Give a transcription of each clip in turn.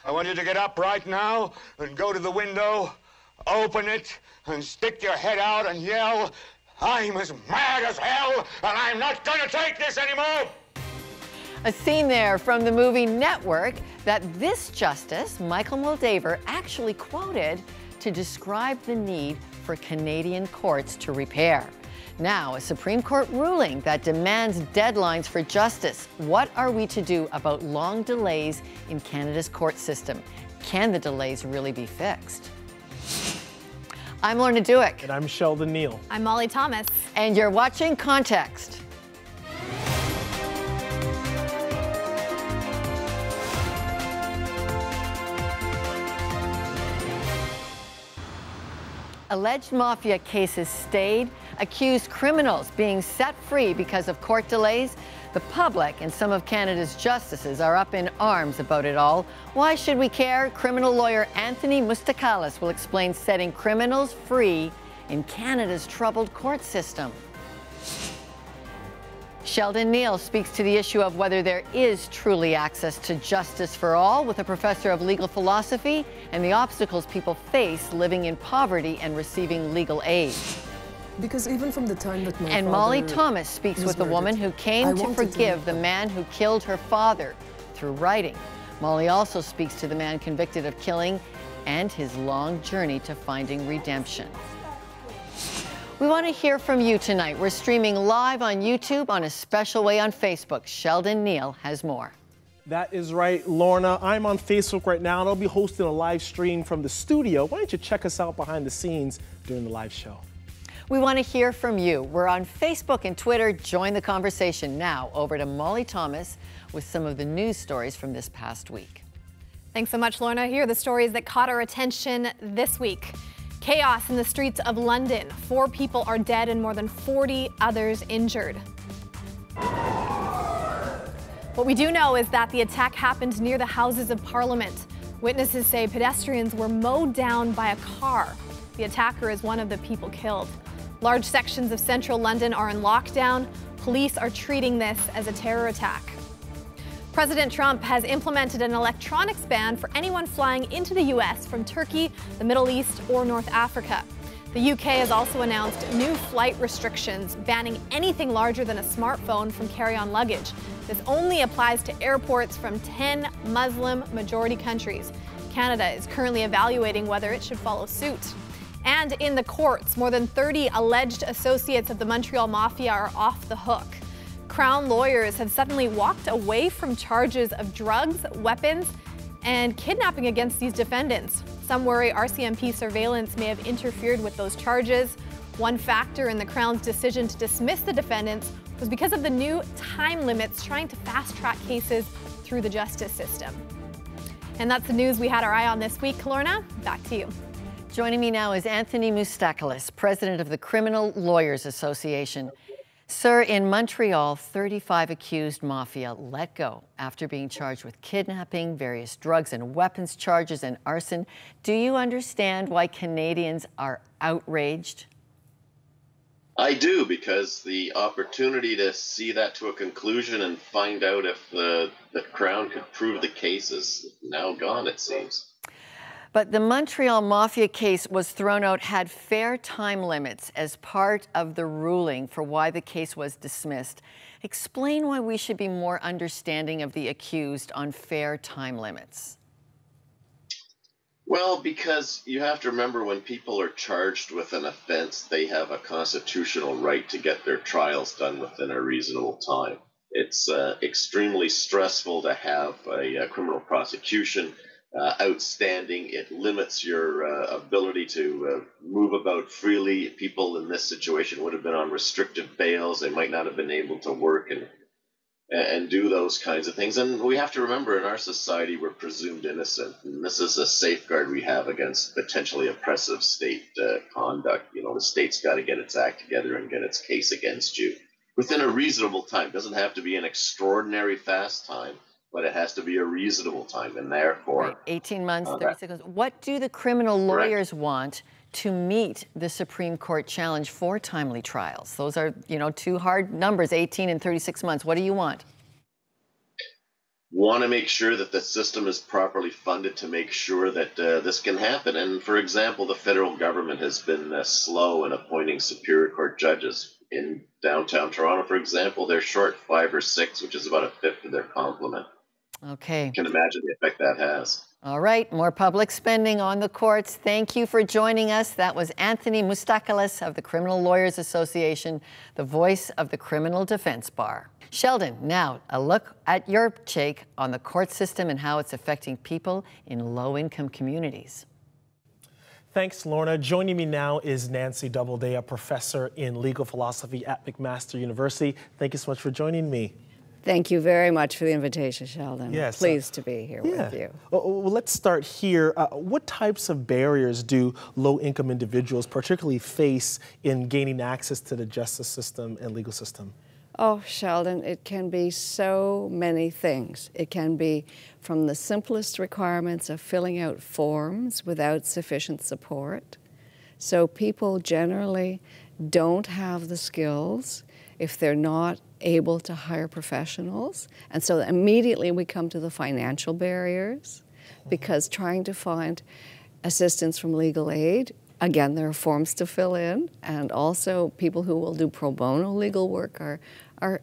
I want you to get up right now and go to the window, open it, and stick your head out and yell, "I'm as mad as hell, and I'm not going to take this anymore!" A scene there from the movie Network that this justice, Michael Moldaver, actually quoted to describe the need for Canadian courts to repair. Now, a Supreme Court ruling that demands deadlines for justice. What are we to do about long delays in Canada's court system? Can the delays really be fixed? I'm Lorna Dueck. And I'm Sheldon Neal. I'm Molly Thomas. And you're watching Context. Alleged mafia cases stayed, accused criminals being set free because of court delays. The public and some of Canada's justices are up in arms about it all. Why should we care? Criminal lawyer Anthony Moustakalis will explain setting criminals free in Canada's troubled court system. Sheldon Neal speaks to the issue of whether there is truly access to justice for all with a professor of legal philosophy and the obstacles people face living in poverty and receiving legal aid. Because even from the time that And Molly Thomas speaks with a woman who came to forgive the man who killed her father through writing. Molly also speaks to the man convicted of killing and his long journey to finding redemption. We want to hear from you tonight. We're streaming live on YouTube on a special way on Facebook. Sheldon Neal has more. That is right, Lorna. I'm on Facebook right now, and I'll be hosting a live stream from the studio. Why don't you check us out behind the scenes during the live show? We want to hear from you. We're on Facebook and Twitter. Join the conversation. Now, over to Molly Thomas with some of the news stories from this past week. Thanks so much, Lorna. Here are the stories that caught our attention this week. Chaos in the streets of London. 4 people are dead and more than 40 others injured. What we do know is that the attack happened near the Houses of Parliament. Witnesses say pedestrians were mowed down by a car. The attacker is one of the people killed. Large sections of central London are in lockdown. Police are treating this as a terror attack. President Trump has implemented an electronics ban for anyone flying into the U.S. from Turkey, the Middle East, or North Africa. The UK has also announced new flight restrictions, banning anything larger than a smartphone from carry-on luggage. This only applies to airports from 10 Muslim-majority countries. Canada is currently evaluating whether it should follow suit. And in the courts, more than 30 alleged associates of the Montreal Mafia are off the hook. Crown lawyers have suddenly walked away from charges of drugs, weapons, and kidnapping against these defendants. Some worry RCMP surveillance may have interfered with those charges. One factor in the Crown's decision to dismiss the defendants was because of the new time limits trying to fast-track cases through the justice system. And that's the news we had our eye on this week. Lorna, back to you. Joining me now is Anthony Moustakalis, president of the Criminal Lawyers Association. Sir, in Montreal, 35 accused mafia let go after being charged with kidnapping, various drugs and weapons charges, and arson. Do you understand why Canadians are outraged? I do, because the opportunity to see that to a conclusion and find out if the Crown could prove the case is now gone, it seems. But the Montreal Mafia case was thrown out, had fair time limits as part of the ruling for why the case was dismissed. Explain why we should be more understanding of the accused on fair time limits. Well, because you have to remember, when people are charged with an offense, they have a constitutional right to get their trials done within a reasonable time. It's extremely stressful to have a criminal prosecution outstanding. It limits your ability to move about freely. People in this situation would have been on restricted bails. They might not have been able to work and do those kinds of things. And we have to remember, in our society, we're presumed innocent. And this is a safeguard we have against potentially oppressive state conduct. You know, the state's got to get its act together and get its case against you within a reasonable time. It doesn't have to be an extraordinary fast time, but it has to be a reasonable time, and therefore... Right. 18 months, 36 months. What do the criminal lawyers want to meet the Supreme Court challenge for timely trials? Those are, you know, two hard numbers, 18 and 36 months. What do you want? want to make sure that the system is properly funded to make sure that this can happen. And for example, the federal government has been slow in appointing Superior Court judges. In downtown Toronto, for example, they're short 5 or 6, which is about a fifth of their complement. Okay. You can imagine the effect that has. All right, more public spending on the courts. Thank you for joining us. That was Anthony Moustakelis of the Criminal Lawyers Association, the voice of the criminal defense bar. Sheldon, now a look at your take on the court system and how it's affecting people in low-income communities. Thanks, Lorna. Joining me now is Nancy Doubleday, a professor in legal philosophy at McMaster University. Thank you so much for joining me. Thank you very much for the invitation, Sheldon. Yes, pleased to be here with you. Well, let's start here. What types of barriers do low-income individuals particularly face in gaining access to the justice system and legal system? Oh, Sheldon, it can be so many things. It can be from the simplest requirements of filling out forms without sufficient support. So people generally don't have the skills if they're not able to hire professionals. And so immediately we come to the financial barriers, because trying to find assistance from legal aid, again, there are forms to fill in, and also people who will do pro bono legal work are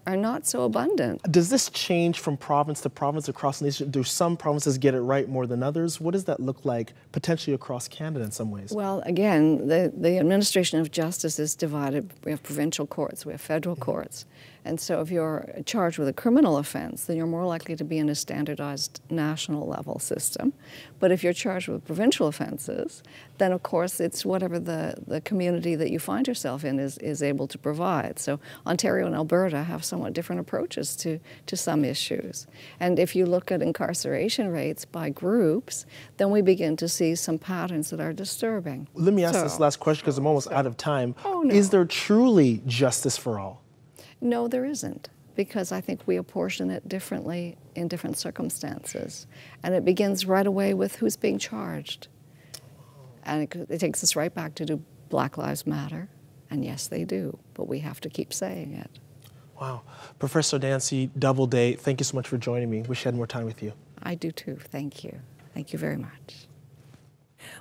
not so abundant. Does this change from province to province across the nation? Do some provinces get it right more than others? What does that look like potentially across Canada in some ways? Well, again, the administration of justice is divided. We have provincial courts, we have federal courts. And so if you're charged with a criminal offense, then you're more likely to be in a standardized national level system. But if you're charged with provincial offenses, then of course it's whatever the community that you find yourself in is able to provide. So Ontario and Alberta have somewhat different approaches to some issues. And if you look at incarceration rates by groups, then we begin to see some patterns that are disturbing. Let me ask this last question because I'm almost out of time. Oh, no. Is there truly justice for all? No, there isn't, because I think we apportion it differently in different circumstances. And it begins right away with who's being charged. And it takes us right back to, do Black Lives Matter? And yes, they do, but we have to keep saying it. Wow. Professor Nancy Doubleday, thank you so much for joining me. Wish I had more time with you. I do too. Thank you. Thank you very much.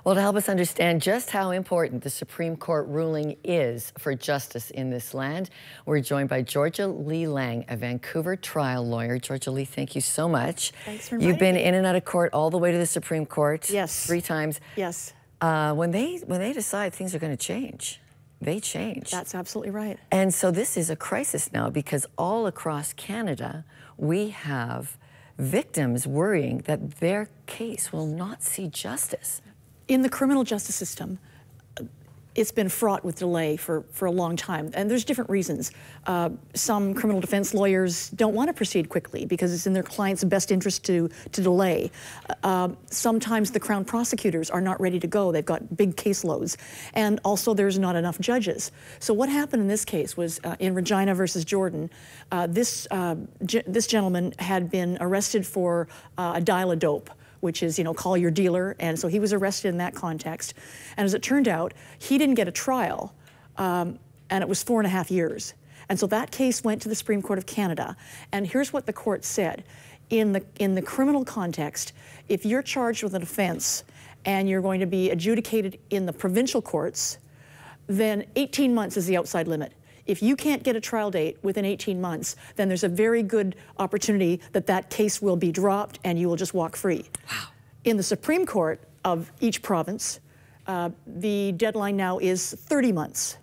Well, to help us understand just how important the Supreme Court ruling is for justice in this land, we're joined by Georgia Lee Lang, a Vancouver trial lawyer. Georgia Lee, thank you so much. Thanks for inviting You've been me. in and out of court all the way to the Supreme Court. Yes. 3 times. Yes. When they decide things are going to change, they change. That's absolutely right. And so this is a crisis now, because all across Canada, we have victims worrying that their case will not see justice. In the criminal justice system, it's been fraught with delay for a long time, and there's different reasons. Some criminal defense lawyers don't want to proceed quickly because it's in their client's best interest to delay. Sometimes the Crown prosecutors are not ready to go. They've got big caseloads, and also there's not enough judges. So what happened in this case was in Regina versus Jordan, this gentleman had been arrested for a dial-a-dope, which is, call your dealer. And so he was arrested in that context. And as it turned out, he didn't get a trial, and it was 4.5 years. And so that case went to the Supreme Court of Canada. And here's what the court said. In the criminal context, if you're charged with an offense and you're going to be adjudicated in the provincial courts, then 18 months is the outside limit. If you can't get a trial date within 18 months, then there's a very good opportunity that that case will be dropped and you will just walk free. Wow. In the Supreme Court of each province, the deadline now is 30 months.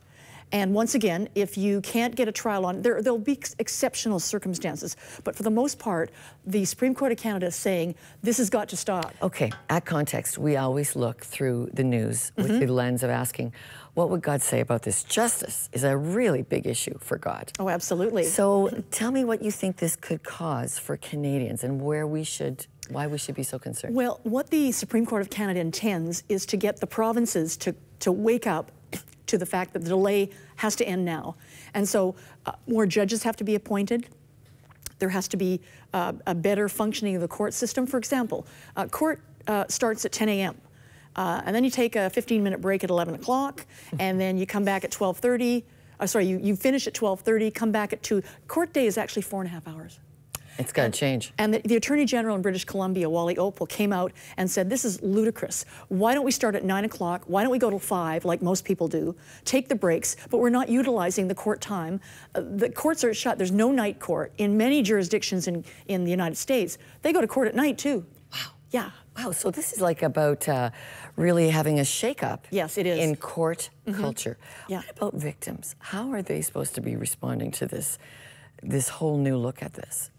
And once again, if you can't get a trial on, there'll be exceptional circumstances, but for the most part, the Supreme Court of Canada is saying this has got to stop. Okay, at context, we always look through the news with the lens of asking, what would God say about this? Justice is a really big issue for God. Oh, absolutely. So tell me what you think this could cause for Canadians and why we should be so concerned. Well, what the Supreme Court of Canada intends is to get the provinces to wake up to the fact that the delay has to end now. And so more judges have to be appointed. There has to be a better functioning of the court system. For example, court starts at 10 a.m. And then you take a 15-minute break at 11 o'clock, and then you come back at 12:30. You finish at 12:30, come back at 2. Court day is actually 4.5 hours. It's got to change. And the Attorney General in British Columbia, Wally Opal, came out and said, this is ludicrous. Why don't we start at 9 o'clock? Why don't we go till 5, like most people do? Take the breaks, but we're not utilizing the court time. The courts are shut. There's no night court. In many jurisdictions in the United States, they go to court at night, too. Wow. Yeah. Wow, so this is like about really having a shakeup. Yes, it is. In court culture. Yeah. What about victims? How are they supposed to be responding to this whole new look at this?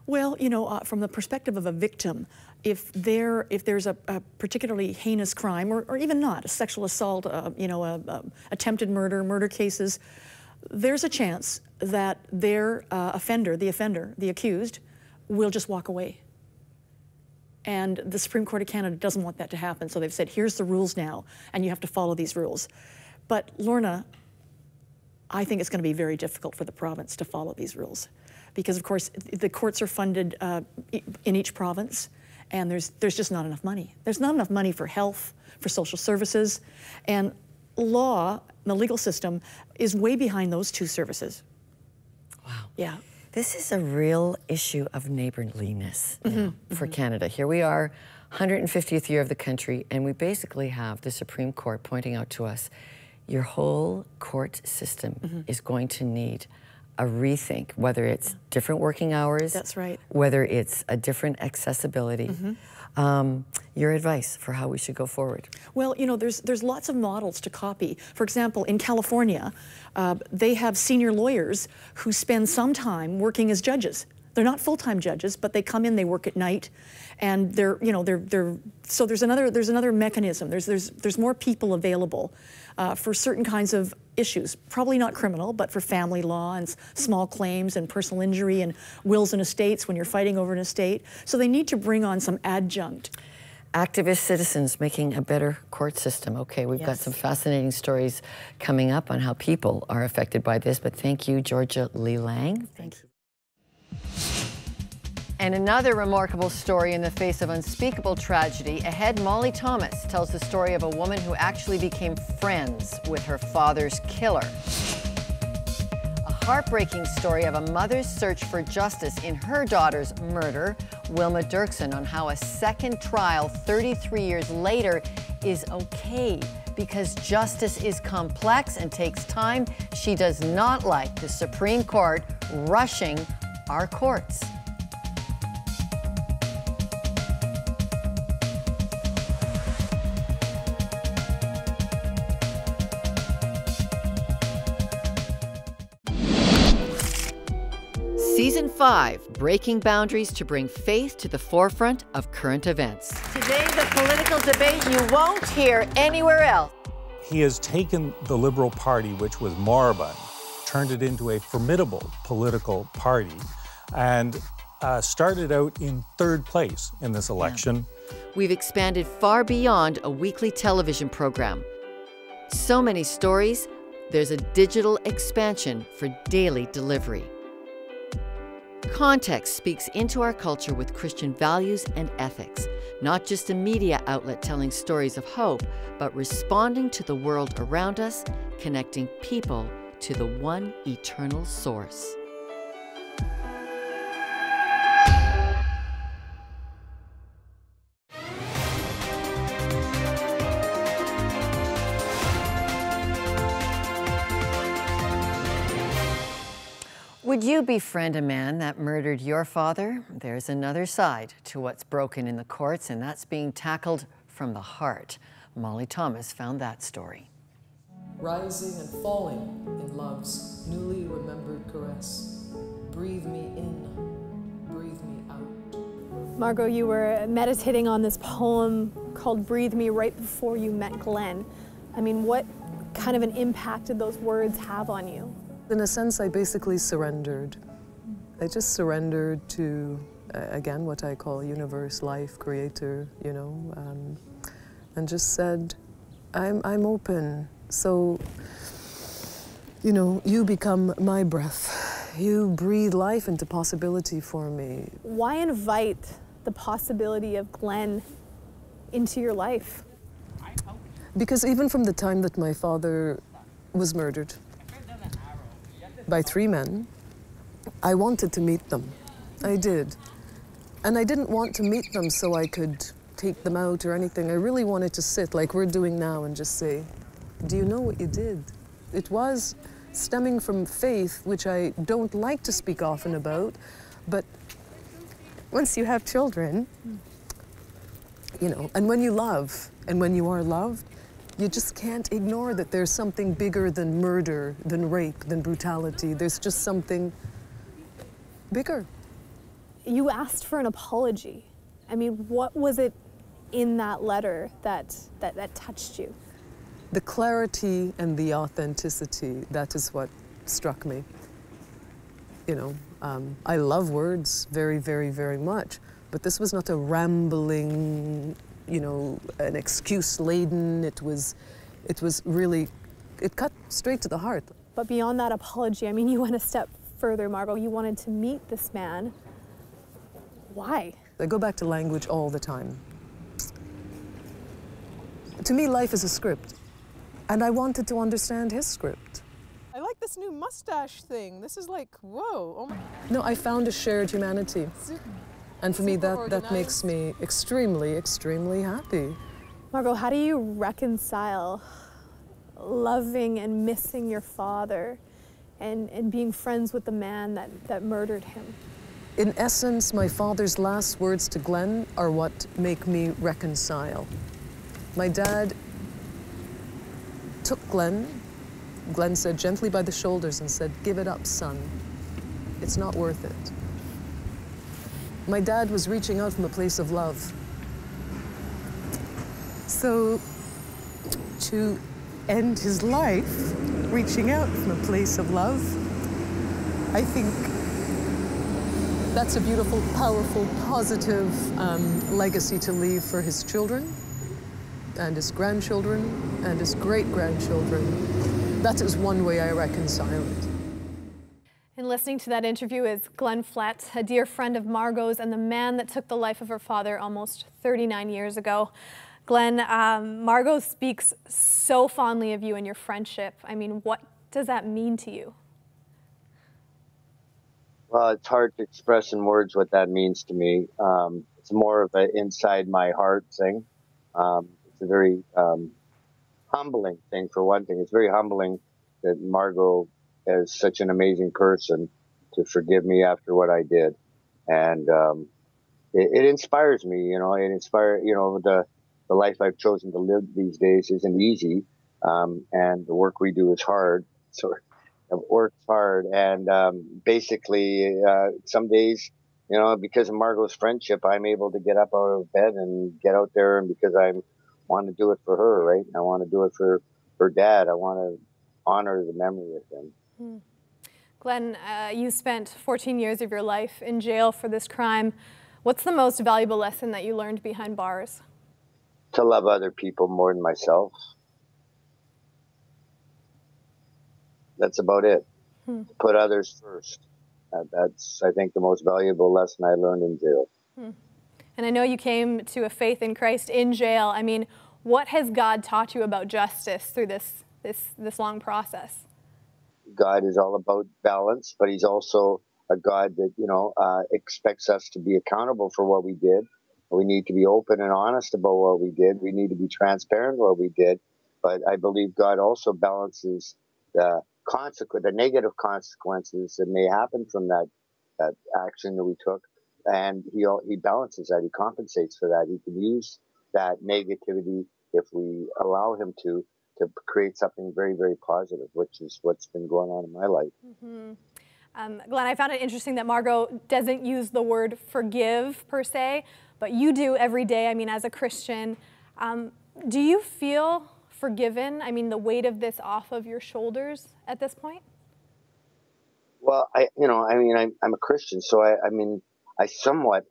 Well, you know, from the perspective of a victim, if there's a particularly heinous crime, or even not, a sexual assault, you know, attempted murder cases, there's a chance that their offender, the accused, will just walk away. And the Supreme Court of Canada doesn't want that to happen, so they've said, here's the rules now, and you have to follow these rules. But Lorna, I think it's going to be very difficult for the province to follow these rules, because of course the courts are funded in each province, and there's just not enough money. There's not enough money for health, for social services, and law, the legal system, is way behind those two services. Wow. Yeah. This is a real issue of neighborliness for Canada. Here we are, 150th year of the country, and we basically have the Supreme Court pointing out to us, your whole court system is going to need a rethink, whether it's different working hours. That's right. Whether it's a different accessibility. Your advice for how we should go forward? Well, you know, there's lots of models to copy. For example, in California, they have senior lawyers who spend some time working as judges. They're not full-time judges, but they come in, they work at night, and so there's another mechanism. There's more people available for certain kinds of issues, probably not criminal, but for family law and small claims and personal injury and wills and estates when you're fighting over an estate. So they need to bring on some adjunct. Activist citizens making a better court system. Okay, we've got some fascinating stories coming up on how people are affected by this, but thank you, Georgia Lee Lang. Thank you. And another remarkable story in the face of unspeakable tragedy. Ahead, Molly Thomas tells the story of a woman who actually became friends with her father's killer. A heartbreaking story of a mother's search for justice in her daughter's murder. Wilma Dirksen on how a second trial 33 years later is okay because justice is complex and takes time. She does not like the Supreme Court rushing our courts. Season 5, breaking boundaries to bring faith to the forefront of current events. Today, the political debate you won't hear anywhere else. He has taken the Liberal Party, which was moribund, turned it into a formidable political party, and started out in 3rd place in this election. We've expanded far beyond a weekly television program. So many stories, there's a digital expansion for daily delivery. Context speaks into our culture with Christian values and ethics, not just a media outlet telling stories of hope, but responding to the world around us, connecting people to the one eternal source. Would you befriend a man that murdered your father? There's another side to what's broken in the courts, and that's being tackled from the heart. Molly Thomas found that story. Rising and falling in love's newly remembered caress. Breathe me in, breathe me out. Margot, you were meditating on this poem called Breathe Me right before you met Glenn. I mean, what kind of an impact did those words have on you? In a sense, I basically surrendered. I just surrendered to, again, what I call universe, life, creator, you know, and just said, I'm open. So, you know, you become my breath. You breathe life into possibility for me. Why invite the possibility of Glenn into your life? Because even from the time that my father was murdered by 3 men, I wanted to meet them. I did. And I didn't want to meet them so I could take them out or anything. I really wanted to sit like we're doing now and just say, do you know what you did? It was stemming from faith, which I don't like to speak often about, but once you have children, you know, and when you love and when you are loved, you just can't ignore that there's something bigger than murder, than rape, than brutality. There's just something bigger. You asked for an apology. I mean, what was it in that letter that touched you? The clarity and the authenticity, that is what struck me. You know, I love words very, very, very much, but this was not a rambling, you know, an excuse-laden. It was really, it cut straight to the heart. But beyond that apology, I mean, you went a step further, Margot. You wanted to meet this man. Why? I go back to language all the time. To me, life is a script, and I wanted to understand his script. I like this new mustache thing. This is like, whoa. Oh my. No, I found a shared humanity. And for me, that makes me extremely, extremely happy. Margot, how do you reconcile loving and missing your father and being friends with the man that murdered him? In essence, my father's last words to Glenn are what make me reconcile. My dad took Glenn said gently by the shoulders and said, "Give it up, son. It's not worth it." My dad was reaching out from a place of love. So to end his life reaching out from a place of love, I think that's a beautiful, powerful, positive legacy to leave for his children and his grandchildren and his great-grandchildren. That is one way I reconcile it. And listening to that interview is Glenn Flett, a dear friend of Margot's and the man that took the life of her father almost 39 years ago. Glenn, Margot speaks so fondly of you and your friendship. I mean, what does that mean to you? Well, it's hard to express in words what that means to me. It's more of an inside my heart thing. It's a very humbling thing, for one thing. It's very humbling that Margot is such an amazing person to forgive me after what I did. And it inspires me, you know, the life I've chosen to live these days isn't easy. And the work we do is hard. So I've worked hard. And basically, some days, you know, because of Margot's friendship, I'm able to get up out of bed and get out there, and because I want to do it for her, right? I want to do it for her dad. I want to honor the memory of him. Glenn, you spent 14 years of your life in jail for this crime. What's the most valuable lesson that you learned behind bars? To love other people more than myself. That's about it. Put others first. That's, I think, the most valuable lesson I learned in jail. And I know you came to a faith in Christ in jail. I mean, what has God taught you about justice through this long process? God is all about balance, but he's also a God that, you know, expects us to be accountable for what we did. We need to be open and honest about what we did. We need to be transparent what we did. But I believe God also balances the negative consequences that may happen from that action that we took. And he balances that. He compensates for that. He can use that negativity, if we allow him to create something very, very positive, which is what's been going on in my life. Glenn, I found it interesting that Margot doesn't use the word forgive per se, but you do every day. I mean, as a Christian, do you feel forgiven? I mean, the weight of this off of your shoulders at this point? Well, I'm a Christian, so I somewhat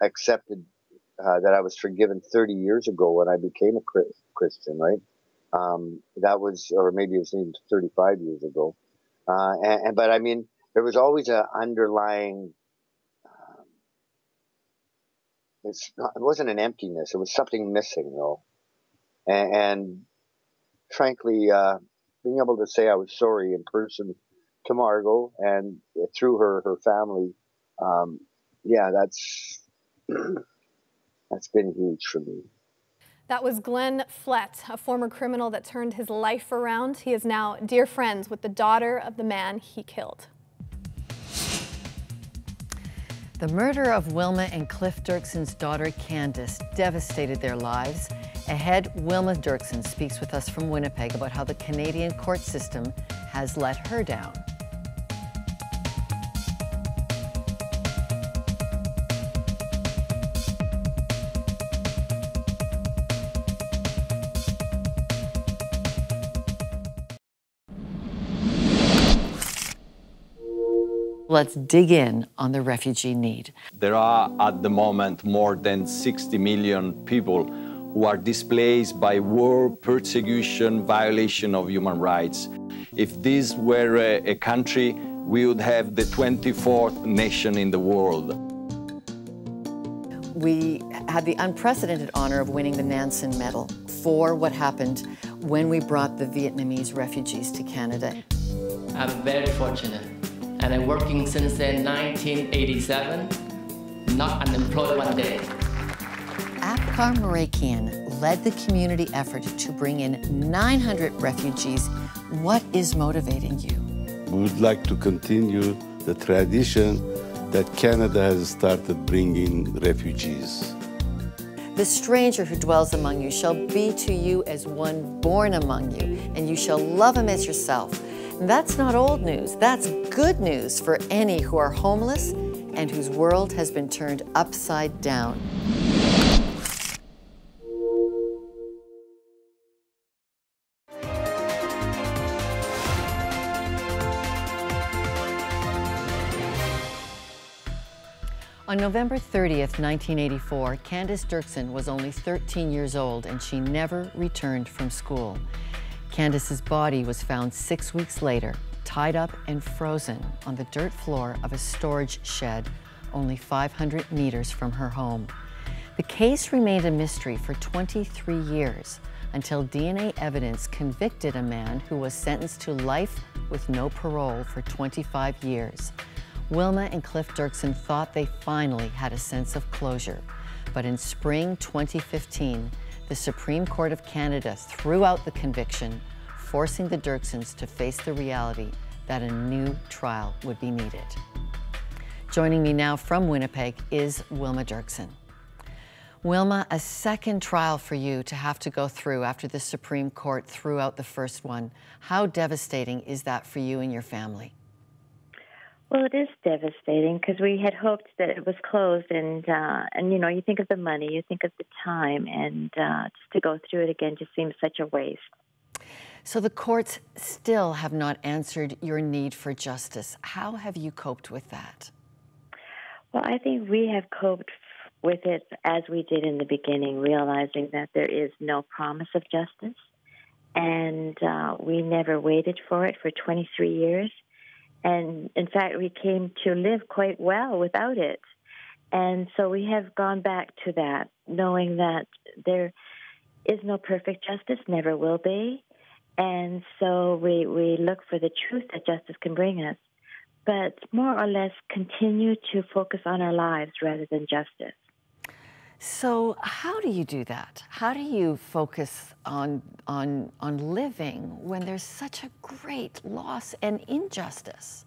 accepted that I was forgiven 30 years ago when I became a Christian, right? That was, or maybe it was even 35 years ago. But I mean, there was always an underlying, it wasn't an emptiness. It was something missing, though. And frankly, being able to say I was sorry in person to Margot and through her family, yeah, that's been huge for me. That was Glenn Flett, a former criminal that turned his life around. He is now dear friends with the daughter of the man he killed. The murder of Wilma and Cliff Dirkson's daughter, Candace, devastated their lives. Ahead, Wilma Dirkson speaks with us from Winnipeg about how the Canadian court system has let her down. Let's dig in on the refugee need. There are at the moment more than 60 million people who are displaced by war, persecution, violation of human rights. If this were a country, we would have the 24th nation in the world. We had the unprecedented honor of winning the Nansen Medal for what happened when we brought the Vietnamese refugees to Canada. I'm very fortunate. And I'm working since 1987, not unemployed one day. Apkar Marakian led the community effort to bring in 900 refugees. What is motivating you? We would like to continue the tradition that Canada has started bringing refugees. The stranger who dwells among you shall be to you as one born among you, and you shall love him as yourself. That's not old news. That's good news for any who are homeless and whose world has been turned upside down. On November 30th, 1984, Candace Dirkson was only 13 years old and she never returned from school. Candace's body was found 6 weeks later, tied up and frozen on the dirt floor of a storage shed only 500 meters from her home. The case remained a mystery for 23 years until DNA evidence convicted a man who was sentenced to life with no parole for 25 years. Wilma and Cliff Dirkson thought they finally had a sense of closure, but in spring 2015, the Supreme Court of Canada threw out the conviction, forcing the Dirksons to face the reality that a new trial would be needed. Joining me now from Winnipeg is Wilma Dirkson. Wilma, a second trial for you to have to go through after the Supreme Court threw out the first one. How devastating is that for you and your family? Well, it is devastating because we had hoped that it was closed, and you know, you think of the money, you think of the time, and just to go through it again just seems such a waste. So the courts still have not answered your need for justice. How have you coped with that? Well, I think we have coped with it as we did in the beginning, realizing that there is no promise of justice, and we never waited for it for 23 years. And in fact, we came to live quite well without it. And so we have gone back to that, knowing that there is no perfect justice, never will be. And so we look for the truth that justice can bring us, but more or less continue to focus on our lives rather than justice. So how do you do that? How do you focus on living when there's such a great loss and injustice?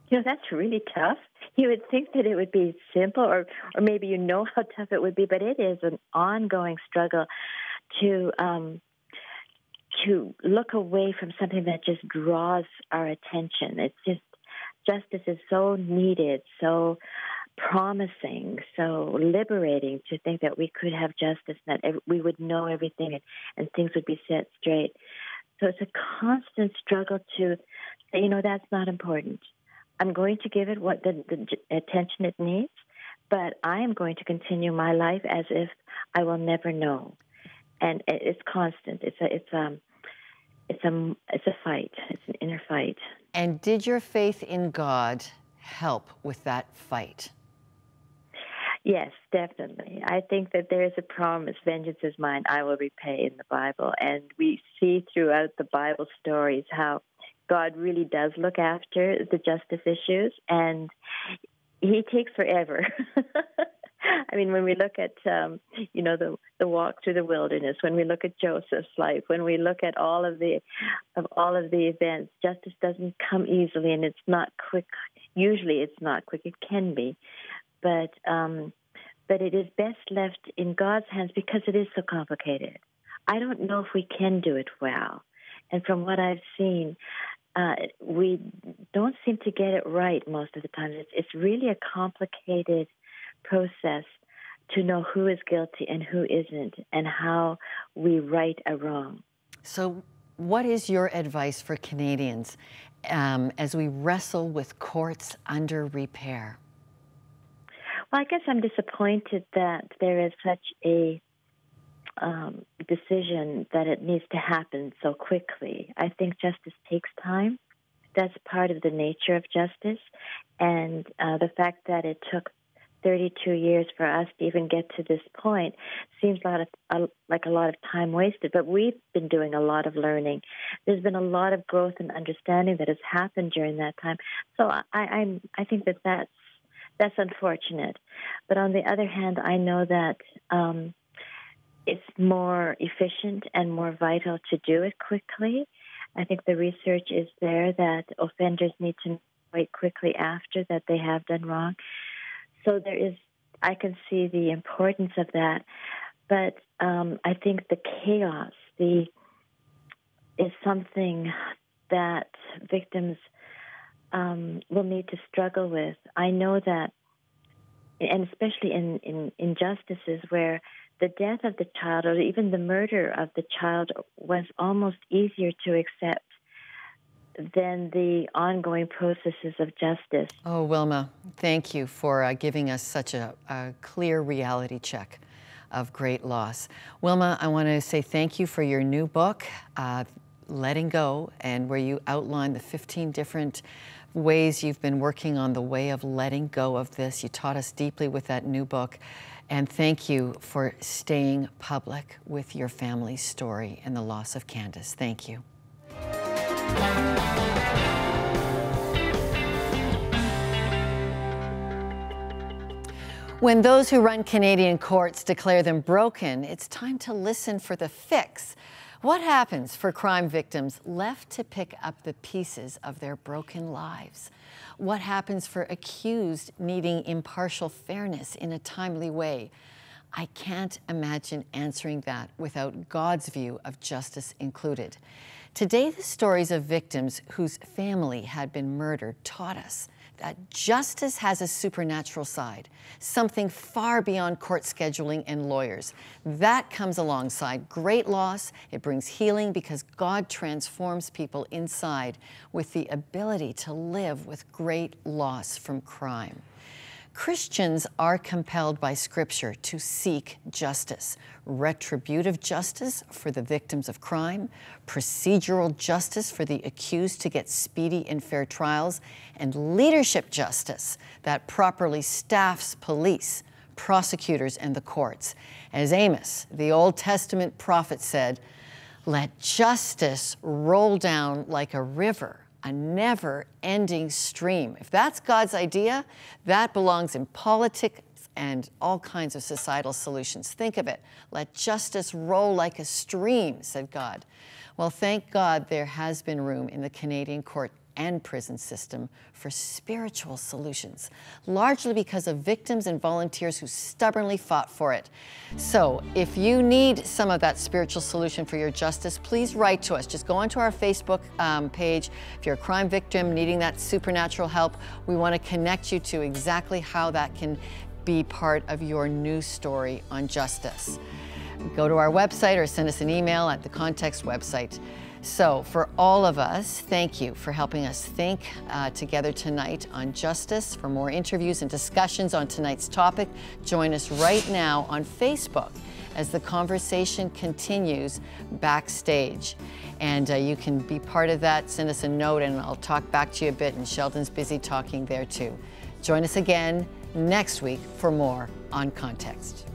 You know, that's really tough. You would think that it would be simple, or maybe you know how tough it would be, but it is an ongoing struggle to look away from something that just draws our attention. It's just, justice is so needed, so promising, so liberating to think that we could have justice, that we would know everything and things would be set straight. So it's a constant struggle to say, you know, that's not important. I'm going to give it what the attention it needs, but I am going to continue my life as if I will never know. And it's constant. It's a fight. It's an inner fight. And did your faith in God help with that fight? Yes, definitely. I think that there is a promise, vengeance is mine, I will repay, in the Bible. And we see throughout the Bible stories how God really does look after the justice issues. And he takes forever. I mean, when we look at, you know, the walk through the wilderness, when we look at Joseph's life, when we look at all of the events, justice doesn't come easily, and it's not quick. Usually, it's not quick. It can be, but it is best left in God's hands because it is so complicated. I don't know if we can do it well, and from what I've seen, we don't seem to get it right most of the time. It's really a complicated process to know who is guilty and who isn't, and how we right a wrong. So what is your advice for Canadians as we wrestle with courts under repair? Well, I guess I'm disappointed that there is such a decision that it needs to happen so quickly. I think justice takes time. That's part of the nature of justice, and the fact that it took 32 years for us to even get to this point seems like a lot of time wasted, but we've been doing a lot of learning. There's been a lot of growth and understanding that has happened during that time. So I think that's unfortunate. But on the other hand, I know that it's more efficient and more vital to do it quickly. I think the research is there that offenders need to wait quickly after that they have done wrong. So I can see the importance of that, but I think the chaos is something that victims will need to struggle with. I know that, and especially in injustices where the death of the child or even the murder of the child was almost easier to accept than the ongoing processes of justice. Oh, Wilma, thank you for giving us such a clear reality check of great loss. Wilma, I want to say thank you for your new book, Letting Go, and where you outline the 15 different ways you've been working on the way of letting go of this. You taught us deeply with that new book. And thank you for staying public with your family's story and the loss of Candace. Thank you. When those who run Canadian courts declare them broken, it's time to listen for the fix. What happens for crime victims left to pick up the pieces of their broken lives? What happens for accused needing impartial fairness in a timely way? I can't imagine answering that without God's view of justice included. Today, the stories of victims whose family had been murdered taught us that justice has a supernatural side, something far beyond court scheduling and lawyers. That comes alongside great loss. It brings healing because God transforms people inside with the ability to live with great loss from crime. Christians are compelled by Scripture to seek justice, retributive justice for the victims of crime, procedural justice for the accused to get speedy and fair trials, and leadership justice that properly staffs police, prosecutors, and the courts. As Amos, the Old Testament prophet, said, "Let justice roll down like a river, a never-ending stream." If that's God's idea, that belongs in politics and all kinds of societal solutions. Think of it. Let justice roll like a stream, said God. Well, thank God there has been room in the Canadian court and prison system for spiritual solutions, largely because of victims and volunteers who stubbornly fought for it. So if you need some of that spiritual solution for your justice, please write to us. Just go onto our Facebook page. If you're a crime victim needing that supernatural help, we want to connect you to exactly how that can be part of your new story on justice. Go to our website or send us an email at the Context website. So for all of us, thank you for helping us think together tonight on justice. For more interviews and discussions on tonight's topic, join us right now on Facebook as the conversation continues backstage. And you can be part of that. Send us a note and I'll talk back to you a bit, and Sheldon's busy talking there too. Join us again next week for more on Context.